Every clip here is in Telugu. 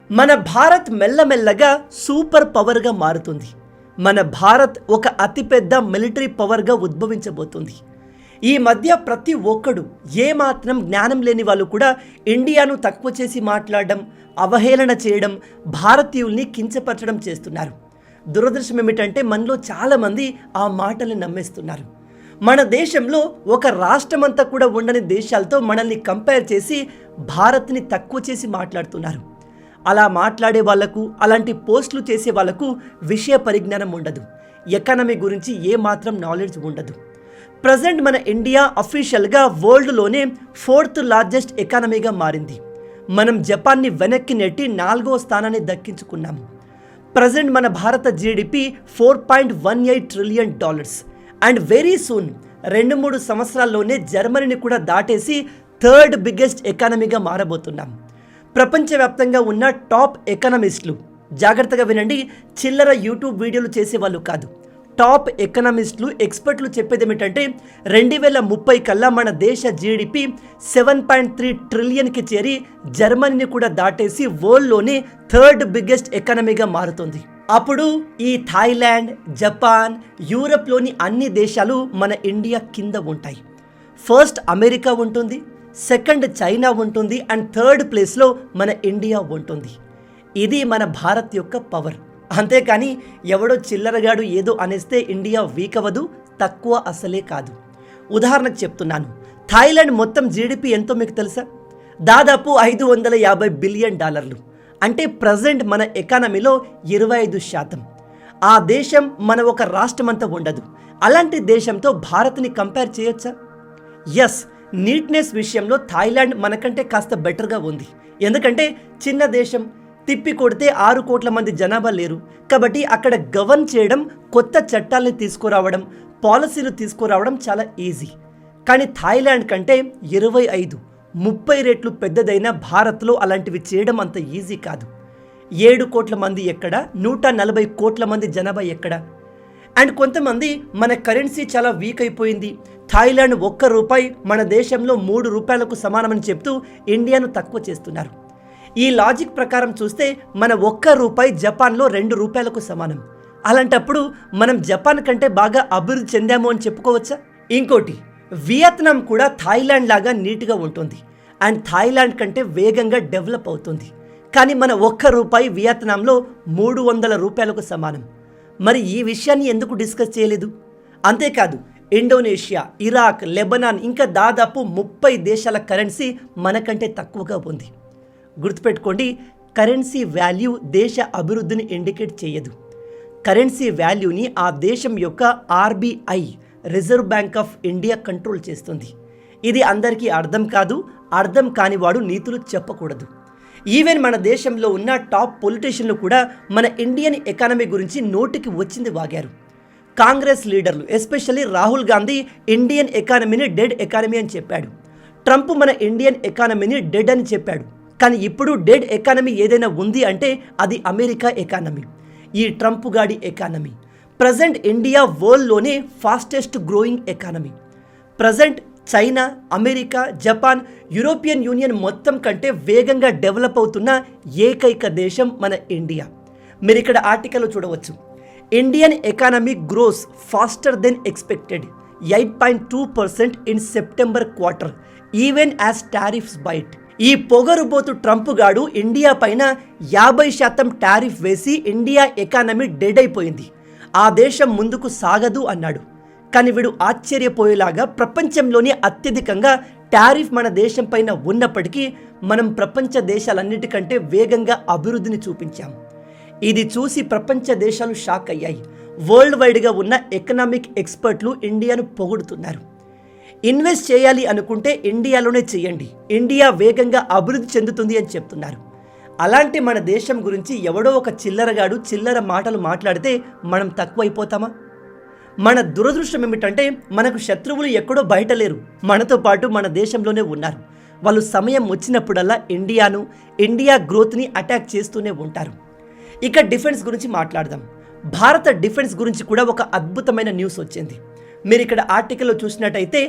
మన భారత్ మెల్లమెల్లగా సూపర్ పవర్గా మారుతుంది. మన భారత్ ఒక అతిపెద్ద మిలిటరీ పవర్గా ఉద్భవించబోతుంది. ఈ మధ్య ప్రతి ఒక్కడు ఏమాత్రం జ్ఞానం లేని వాళ్ళు కూడా ఇండియాను తక్కువ చేసి మాట్లాడడం, అవహేళన చేయడం, భారతీయుల్ని కించపరచడం చేస్తున్నారు. దురదృష్టం ఏమిటంటే మనలో చాలామంది ఆ మాటల్ని నమ్మేస్తున్నారు. మన దేశంలో ఒక రాష్ట్రమంతా కూడా ఉండని దేశాలతో మనల్ని కంపేర్ చేసి భారత్ని తక్కువ చేసి మాట్లాడుతున్నారు. అలా మాట్లాడే వాళ్లకు, అలాంటి పోస్టులు చేసే వాళ్లకు విషయ పరిజ్ఞానం ఉండదు. ఎకానమీ గురించి ఏమాత్రం నాలెడ్జ్ ఉండదు. ప్రజెంట్ మన ఇండియా అఫీషియల్గా వరల్డ్లోనే 4th లార్జెస్ట్ ఎకానమీగా మారింది. మనం జపాన్ని వెనక్కి నెట్టి 4వ స్థానాన్ని దక్కించుకున్నాము. ప్రజెంట్ మన భారత GDP $4.18 trillion and very soon 2-3 సంవత్సరాల్లోనే జర్మనీని కూడా దాటేసి 3rd బిగ్గెస్ట్ ఎకానమీగా మారబోతున్నాం. ప్రపంచవ్యాప్తంగా ఉన్న టాప్ ఎకనామిస్టులు, జాగ్రత్తగా వినండి, చిల్లర యూట్యూబ్ వీడియోలు చేసేవాళ్ళు కాదు, టాప్ ఎకనామిస్టులు, ఎక్స్పర్ట్లు చెప్పేది ఏమిటంటే 2030 కల్లా మన దేశ జీడిపి 7.3 ట్రిలియన్కి చేరి జర్మనీని కూడా దాటేసి వరల్డ్లోనే 3rd బిగ్గెస్ట్ ఎకానమీగా మారుతుంది. అప్పుడు ఈ థాయిలాండ్, జపాన్, యూరప్లోని అన్ని దేశాలు మన ఇండియా కింద ఉంటాయి. ఫస్ట్ అమెరికా ఉంటుంది, సెకండ్ చైనా ఉంటుంది, అండ్ 3rd ప్లేస్లో మన ఇండియా ఉంటుంది. ఇది మన భారత్ యొక్క పవర్. అంతేకాని ఎవడో చిల్లరగాడు ఏదో అనేస్తే ఇండియా వీక్ అవ్వదు, తక్కువ అసలే కాదు. ఉదాహరణకు చెప్తున్నాను, థాయిలాండ్ మొత్తం జీడిపి ఎంతో మీకు తెలుసా? దాదాపు $550 బిలియన్. అంటే ప్రజెంట్ మన ఎకానమీలో 25%. ఆ దేశం మన ఒక రాష్ట్రమంతా ఉండదు. అలాంటి దేశంతో భారత్ని కంపేర్ చేయొచ్చా? ఎస్, నీట్నెస్ విషయంలో థాయిలాండ్ మనకంటే కాస్త బెటర్గా ఉంది. ఎందుకంటే చిన్న దేశం, తిప్పి కొడితే 6 కోట్ల మంది జనాభా లేరు. కాబట్టి అక్కడ గవర్న్ చేయడం, కొత్త చట్టాలని తీసుకురావడం, పాలసీలు తీసుకురావడం చాలా ఈజీ. కానీ థాయిలాండ్ కంటే 25-30 రెట్లు పెద్దదైన భారత్లో అలాంటివి చేయడం అంత ఈజీ కాదు. 7 కోట్ల మంది ఎక్కడ, 140 కోట్ల మంది జనాభా ఎక్కడ? అండ్ కొంతమంది మన కరెన్సీ చాలా వీక్ అయిపోయింది, థాయిలాండ్ $1 మన దేశంలో $3 సమానమని చెప్తూ ఇండియాను తక్కువ చేస్తున్నారు. ఈ లాజిక్ ప్రకారం చూస్తే మన $1 జపాన్లో $2 సమానం. అలాంటప్పుడు మనం జపాన్ కంటే బాగా అభివృద్ధి చెందాము అని చెప్పుకోవచ్చా? ఇంకోటి, వియత్నాం కూడా థాయిలాండ్ లాగా నీట్గా ఉంటుంది అండ్ థాయిలాండ్ కంటే వేగంగా డెవలప్ అవుతుంది. కానీ మన $1 వియత్నాంలో $300 సమానం. మరి ఈ విషయాన్ని ఎందుకు డిస్కస్ చేయలేదు? అంతేకాదు, ఇండోనేషియా, ఇరాక్, లెబనాన్ ఇంకా దాదాపు 30 దేశాల కరెన్సీ మనకంటే తక్కువగా ఉంది. గుర్తుపెట్టుకోండి, కరెన్సీ వాల్యూ దేశ అభివృద్ధిని ఇండికేట్ చేయదు. కరెన్సీ వాల్యూని ఆ దేశం యొక్క RBI, reserve bank of India control చేస్తుంది. ఇది అందరికీ అర్థం కాదు. అర్థం కానివాడు నీతులు చెప్పకూడదు. ఈవెన్ మన దేశంలో ఉన్న టాప్ పొలిటీషియన్లు కూడా మన ఇండియన్ ఎకానమీ గురించి నోటికి వచ్చింది వాగారు. కాంగ్రెస్ లీడర్లు, ఎస్పెషల్లీ రాహుల్ గాంధీ ఇండియన్ ఎకానమీని డెడ్ ఎకానమీ అని చెప్పాడు. ట్రంప్ మన ఇండియన్ ఎకానమీని డెడ్ అని చెప్పాడు. కానీ ఇప్పుడు డెడ్ ఎకానమీ ఏదైనా ఉంది అంటే అది అమెరికా ఎకానమీ, ఈ ట్రంప్ గాడి ఎకానమీ. ప్రజెంట్ ఇండియా వరల్డ్లోనే fastest growing economy. Present China, America, Japan, European Union మొత్తం కంటే వేగంగా డెవలప్ అవుతున్న ఏకైక దేశం మన ఇండియా. మీరు ఇక్కడ ఆర్టికల్లో చూడవచ్చు, Indian economy grows faster than expected 8.2% in September quarter even as tariffs bite. ఈ పొగరుబోతు ట్రంప్ గాడు ఇండియా పైన 50% టారిఫ్ వేసి ఇండియా ఎకానమీ డెడ్ అయిపోయింది, ఆ దేశం ముందుకు సాగదు అన్నాడు. కానీ వీడు ఆశ్చర్యపోయేలాగా ప్రపంచంలోనే అత్యధికంగా టారిఫ్ మన దేశం పైన ఉన్నప్పటికీ మనం ప్రపంచ దేశాలన్నిటికంటే వేగంగా అభివృద్ధిని చూపించాం. ఇది చూసి ప్రపంచ దేశాలు షాక్ అయ్యాయి. వరల్డ్ వైడ్గా ఉన్న ఎకనామిక్ ఎక్స్పర్ట్లు ఇండియాను పొగుడుతున్నారు. ఇన్వెస్ట్ చేయాలి అనుకుంటే ఇండియాలోనే చేయండి, ఇండియా వేగంగా అభివృద్ధి చెందుతుంది అని చెప్తున్నారు. అలాంటి మన దేశం గురించి ఎవడో ఒక చిల్లరగాడు చిల్లర మాటలు మాట్లాడితే మనం తక్కువైపోతామా? మన దురదృష్టం ఏమిటంటే మనకు శత్రువులు ఎక్కడో బయట లేరు, మనతో పాటు మన దేశంలోనే ఉన్నారు. వాళ్ళు సమయం వచ్చినప్పుడల్లా ఇండియా గ్రోత్ని అటాక్ చేస్తూనే ఉంటారు. ఇక డిఫెన్స్ గురించి మాట్లాడదాం. భారత డిఫెన్స్ గురించి కూడా ఒక అద్భుతమైన న్యూస్ వచ్చింది. మీరు ఇక్కడ ఆర్టికల్లో చూసినట్టయితే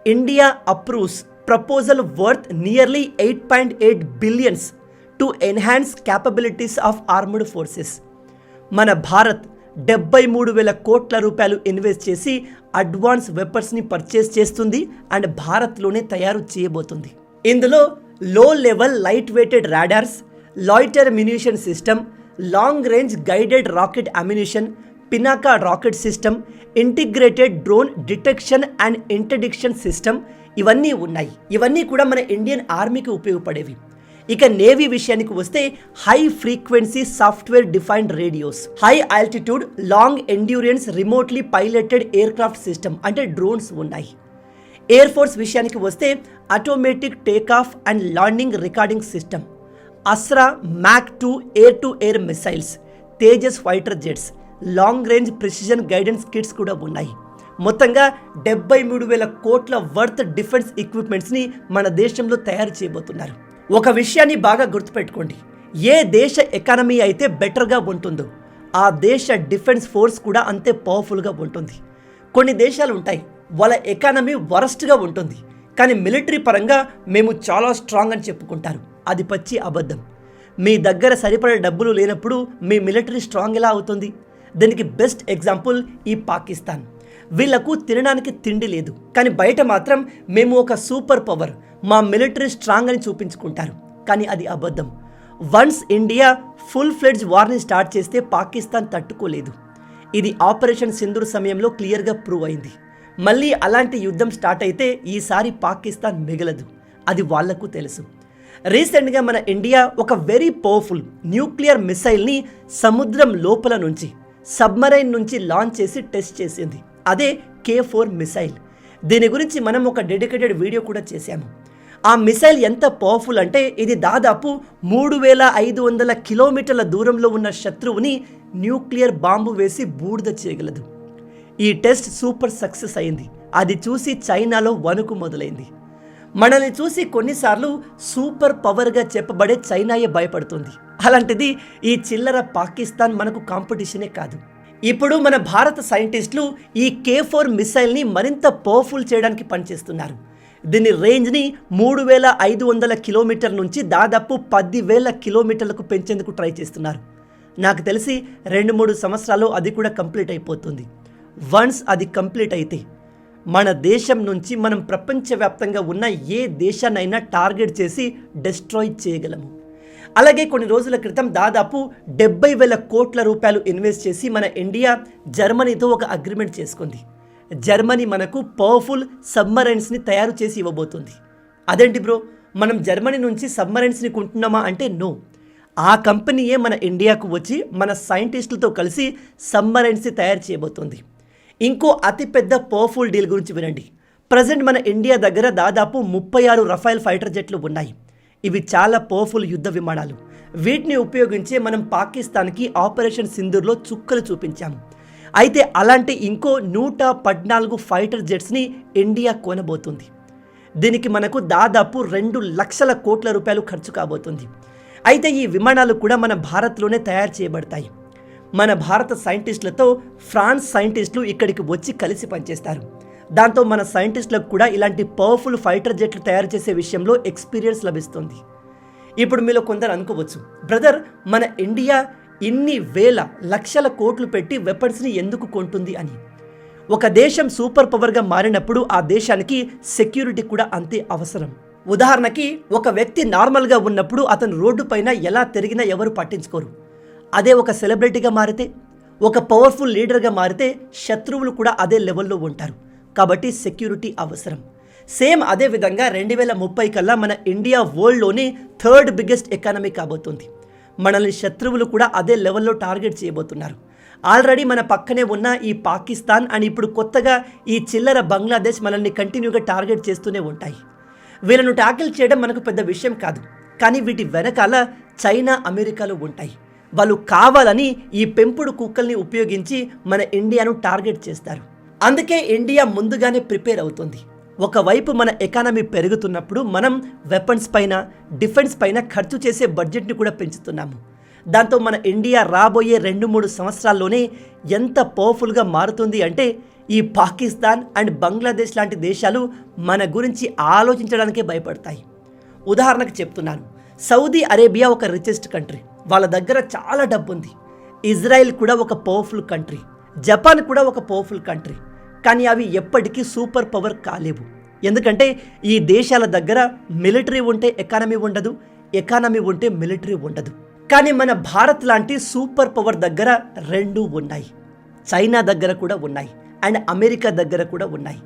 India approves proposal worth nearly $8.8 billions to enhance capabilities of armed forces. మన భారత్ 73,000 కోట్ల రూపాయలు ఇన్వెస్ట్ చేసి అడ్వాన్స్ వెపన్స్ని పర్చేస్ చేస్తుంది అండ్ భారత్లోనే తయారు చేయబోతుంది. ఇందులో low level light weighted radars, loiter munition system, long range guided rocket ammunition, Pinaka rocket system, integrated drone detection and interdiction system ఇవన్నీ ఉన్నాయి. ఇవన్నీ కూడా మన ఇండియన్ ఆర్మీకి ఉపయోగపడేవి. ఇక నేవీ విషయానికి వస్తే high frequency software defined radios, high altitude long endurance remotely piloted aircraft system అంటే డ్రోన్స్ ఉన్నాయి. ఎయిర్ ఫోర్స్ విషయానికి వస్తే automatic take off and landing recording system, Astra Mach 2 air to air missiles, Tejas fighter jets, long range precision guidance kits కూడా ఉన్నాయి. మొత్తంగా 73,000 కోట్ల వర్త్ డిఫెన్స్ ఎక్విప్మెంట్స్ని మన దేశంలో తయారు చేయబోతున్నారు. ఒక విషయాన్ని బాగా గుర్తుపెట్టుకోండి, ఏ దేశ ఎకానమీ అయితే బెటర్గా ఉంటుందో ఆ దేశ డిఫెన్స్ ఫోర్స్ కూడా అంతే పవర్ఫుల్గా ఉంటుంది. కొన్ని దేశాలు ఉంటాయి వాళ్ళ ఎకానమీ వరస్ట్గా ఉంటుంది కానీ మిలిటరీ పరంగా మేము చాలా స్ట్రాంగ్ అని చెప్పుకుంటారు. అది పచ్చి అబద్ధం. మీ దగ్గర సరిపడే డబ్బులు లేనప్పుడు మీ మిలిటరీ స్ట్రాంగ్ ఎలా అవుతుంది? దీనికి బెస్ట్ ఎగ్జాంపుల్ ఈ పాకిస్తాన్. వీళ్లకు తినడానికి తిండి లేదు కానీ బయట మాత్రం మేము ఒక సూపర్ పవర్, మా మిలిటరీ స్ట్రాంగ్ అని చూపించుకుంటారు. కానీ అది అబద్ధం. వన్స్ ఇండియా ఫుల్ ఫ్లెడ్జ్ వార్ని స్టార్ట్ చేస్తే పాకిస్తాన్ తట్టుకోలేదు. ఇది ఆపరేషన్ సింధూర్ సమయంలో క్లియర్గా ప్రూవ్ అయింది. మళ్ళీ అలాంటి యుద్ధం స్టార్ట్ అయితే ఈసారి పాకిస్తాన్ మిగలదు. అది వాళ్లకు తెలుసు. రీసెంట్గా మన ఇండియా ఒక వెరీ పవర్ఫుల్ న్యూక్లియర్ మిసైల్ని సముద్రం లోపల నుంచి సబ్మరైన్ నుంచి లాంచ్ చేసి టెస్ట్ చేసింది. అదే K4 మిసైల్. దీని గురించి మనం ఒక డెడికేటెడ్ వీడియో కూడా చేశాము. ఆ మిసైల్ ఎంత పవర్ఫుల్ అంటే ఇది దాదాపు 3,500 కిలోమీటర్ల దూరంలో ఉన్న శత్రువుని న్యూక్లియర్ బాంబు వేసి బూడిద చేయగలదు. ఈ టెస్ట్ సూపర్ సక్సెస్ అయింది. అది చూసి చైనాలో వణుకు మొదలైంది. మనల్ని చూసి కొన్నిసార్లు సూపర్ పవర్గా చెప్పబడే చైనాయే భయపడుతుంది. అలాంటిది ఈ చిల్లర పాకిస్తాన్ మనకు కాంపిటీషనే కాదు. ఇప్పుడు మన భారత సైంటిస్టులు ఈ K4 మిసైల్ని మరింత పవర్ఫుల్ చేయడానికి పనిచేస్తున్నారు. దీని రేంజ్ని 3,500 కిలోమీటర్ల నుంచి దాదాపు 10,000 కిలోమీటర్లకు పెంచేందుకు ట్రై చేస్తున్నారు. నాకు తెలిసి 2-3 సంవత్సరాల్లో అది కూడా కంప్లీట్ అయిపోతుంది. వన్స్ అది కంప్లీట్ అయితే మన దేశం నుంచి మనం ప్రపంచవ్యాప్తంగా ఉన్న ఏ దేశాన్నైనా టార్గెట్ చేసి డిస్ట్రాయ్ చేయగలము. అలాగే కొన్ని రోజుల క్రితం దాదాపు 70,000 కోట్ల రూపాయలు ఇన్వెస్ట్ చేసి మన ఇండియా జర్మనీతో ఒక అగ్రిమెంట్ చేసుకుంది. జర్మనీ మనకు పవర్ఫుల్ సబ్మరైన్స్ని తయారు చేసి ఇవ్వబోతుంది. అదేంటి బ్రో, మనం జర్మనీ నుంచి సబ్మరైన్స్ని కొంటున్నామా అంటే నో. ఆ కంపెనీయే మన ఇండియాకు వచ్చి మన సైంటిస్టులతో కలిసి సబ్మరైన్స్ని తయారు చేయబోతుంది. ఇంకో అతిపెద్ద పవర్ఫుల్ డీల్ గురించి వినండి. ప్రజెంట్ మన ఇండియా దగ్గర దాదాపు 36 రఫైల్ ఫైటర్ జెట్లు ఉన్నాయి. ఇవి చాలా పవర్ఫుల్ యుద్ధ విమానాలు. వీటిని ఉపయోగించే మనం పాకిస్తాన్కి ఆపరేషన్ సింధూర్లో చుక్కలు చూపించాము. అయితే అలాంటి ఇంకో 114 ఫైటర్ జెట్స్ని ఇండియా కొనబోతుంది. దీనికి మనకు దాదాపు 2 లక్షల కోట్ల రూపాయలు ఖర్చు కాబోతుంది. అయితే ఈ విమానాలు కూడా మన భారత్లోనే తయారు చేయబడతాయి. మన భారత సైంటిస్టులతో ఫ్రాన్స్ సైంటిస్టులు ఇక్కడికి వచ్చి కలిసి పనిచేస్తారు. దాంతో మన సైంటిస్టులకు కూడా ఇలాంటి పవర్ఫుల్ ఫైటర్ జెట్లు తయారు చేసే విషయంలో ఎక్స్పీరియన్స్ లభిస్తుంది. ఇప్పుడు మీలో కొందరు అనుకోవచ్చు, బ్రదర్ మన ఇండియా ఇన్ని వేల లక్షల కోట్లు పెట్టి వెపన్స్ని ఎందుకు కొంటుంది అని. ఒక దేశం సూపర్ పవర్గా మారినప్పుడు ఆ దేశానికి సెక్యూరిటీ కూడా అంతే అవసరం. ఉదాహరణకి ఒక వ్యక్తి నార్మల్గా ఉన్నప్పుడు అతను రోడ్డు పైన ఎలా తిరిగినా ఎవరు పట్టించుకోరు. అదే ఒక సెలబ్రిటీగా మారితే, ఒక పవర్ఫుల్ లీడర్గా మారితే శత్రువులు కూడా అదే లెవెల్లో ఉంటారు. కాబట్టి సెక్యూరిటీ అవసరం. సేమ్ అదే విధంగా 2030 కల్లా మన ఇండియా వరల్డ్లోనే 3rd బిగ్గెస్ట్ ఎకానమీ కాబోతుంది. మనల్ని శత్రువులు కూడా అదే లెవెల్లో టార్గెట్ చేయబోతున్నారు. ఆల్రెడీ మన పక్కనే ఉన్న ఈ పాకిస్తాన్ అండ్ ఇప్పుడు కొత్తగా ఈ చిల్లర బంగ్లాదేశ్ మనల్ని కంటిన్యూగా టార్గెట్ చేస్తూనే ఉంటాయి. వీళ్ళను ట్యాకిల్ చేయడం మనకు పెద్ద విషయం కాదు. కానీ వీటి వెనకాల చైనా, అమెరికాలు ఉంటాయి. వాళ్ళు కావాలని ఈ పెంపుడు కుక్కల్ని ఉపయోగించి మన ఇండియాను టార్గెట్ చేస్తారు. అందుకే ఇండియా ముందుగానే ప్రిపేర్ అవుతుంది. ఒకవైపు మన ఎకానమీ పెరుగుతున్నప్పుడు మనం వెపన్స్ పైన, డిఫెన్స్ పైన ఖర్చు చేసే బడ్జెట్ని కూడా పెంచుతున్నాము. దాంతో మన ఇండియా రాబోయే 2-3 సంవత్సరాల్లోనే ఎంత పవర్ఫుల్గా మారుతుంది అంటే ఈ పాకిస్తాన్ అండ్ బంగ్లాదేశ్ లాంటి దేశాలు మన గురించి ఆలోచించడానికే భయపడతాయి. ఉదాహరణకు చెప్తున్నాను, సౌదీ అరేబియా ఒక రిచెస్ట్ కంట్రీ, వాళ్ళ దగ్గర చాలా డబ్బు ఉంది. ఇజ్రాయెల్ కూడా ఒక పవర్ఫుల్ కంట్రీ, జపాన్ కూడా ఒక పవర్ఫుల్ కంట్రీ. కానీ అవి ఎప్పటికీ సూపర్ పవర్ కాలేవు. ఎందుకంటే ఈ దేశాల దగ్గర మిలిటరీ ఉంటే ఎకానమీ ఉండదు, ఎకానమీ ఉంటే మిలిటరీ ఉండదు. కానీ మన భారత్ లాంటి సూపర్ పవర్ దగ్గర రెండూ ఉన్నాయి. చైనా దగ్గర కూడా ఉన్నాయి అండ్ అమెరికా దగ్గర కూడా ఉన్నాయి.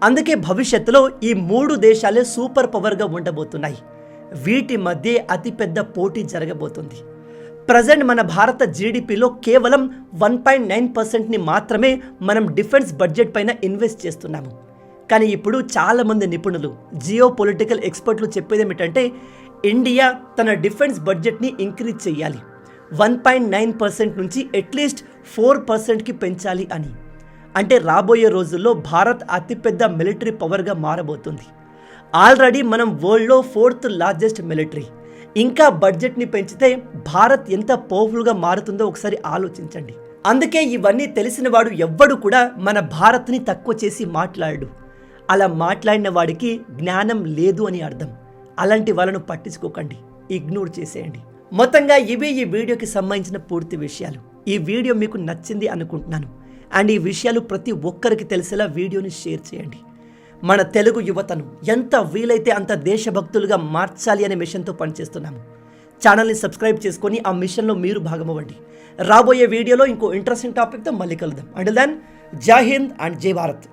అందుకే భవిష్యత్తులో ఈ 3 దేశాలే సూపర్ పవర్గా ఉండబోతున్నాయి. వీటి మధ్య అతిపెద్ద పోటీ జరగబోతుంది. ప్రజెంట్ మన భారత జీడిపిలో కేవలం 1.9%ని మాత్రమే మనం డిఫెన్స్ బడ్జెట్ పైన ఇన్వెస్ట్ చేస్తున్నాము. కానీ ఇప్పుడు చాలామంది నిపుణులు, జియో పొలిటికల్ ఎక్స్పర్ట్లు చెప్పేది ఏమిటంటే ఇండియా తన డిఫెన్స్ బడ్జెట్ని ఇంక్రీజ్ చేయాలి, 1.9% నుంచి అట్లీస్ట్ 4%కి పెంచాలి అని. అంటే రాబోయే రోజుల్లో భారత్ అతిపెద్ద మిలిటరీ పవర్గా మారబోతుంది. ఆల్రెడీ మనం వరల్డ్లో 4th లార్జెస్ట్ మిలిటరీ. ఇంకా బడ్జెట్ని పెంచితే భారత్ ఎంత పవర్ఫుల్గా మారుతుందో ఒకసారి ఆలోచించండి. అందుకే ఇవన్నీ తెలిసిన వాడు ఎవ్వడు కూడా మన భారత్ని తక్కువ చేసి మాట్లాడు. అలా మాట్లాడిన వాడికి జ్ఞానం లేదు అని అర్థం. అలాంటి వాళ్ళను పట్టించుకోకండి, ఇగ్నోర్ చేసేయండి. మొత్తంగా ఇవే ఈ వీడియోకి సంబంధించిన పూర్తి విషయాలు. ఈ వీడియో మీకు నచ్చింది అనుకుంటున్నాను. అండ్ ఈ విషయాలు ప్రతి ఒక్కరికి తెలిసేలా వీడియోని షేర్ చేయండి. మన తెలుగు యువతను ఎంత వీలైతే అంత దేశభక్తులుగా మార్చాలి అనే మిషన్తో పనిచేస్తున్నాము. ఛానల్ని సబ్స్క్రైబ్ చేసుకొని ఆ మిషన్లో మీరు భాగమవ్వండి. రాబోయే వీడియోలో ఇంకో ఇంట్రెస్టింగ్ టాపిక్తో మళ్ళీ కలుద్దాం. అంటిల్ దెన్, జై హింద్ అండ్ జై భారత్.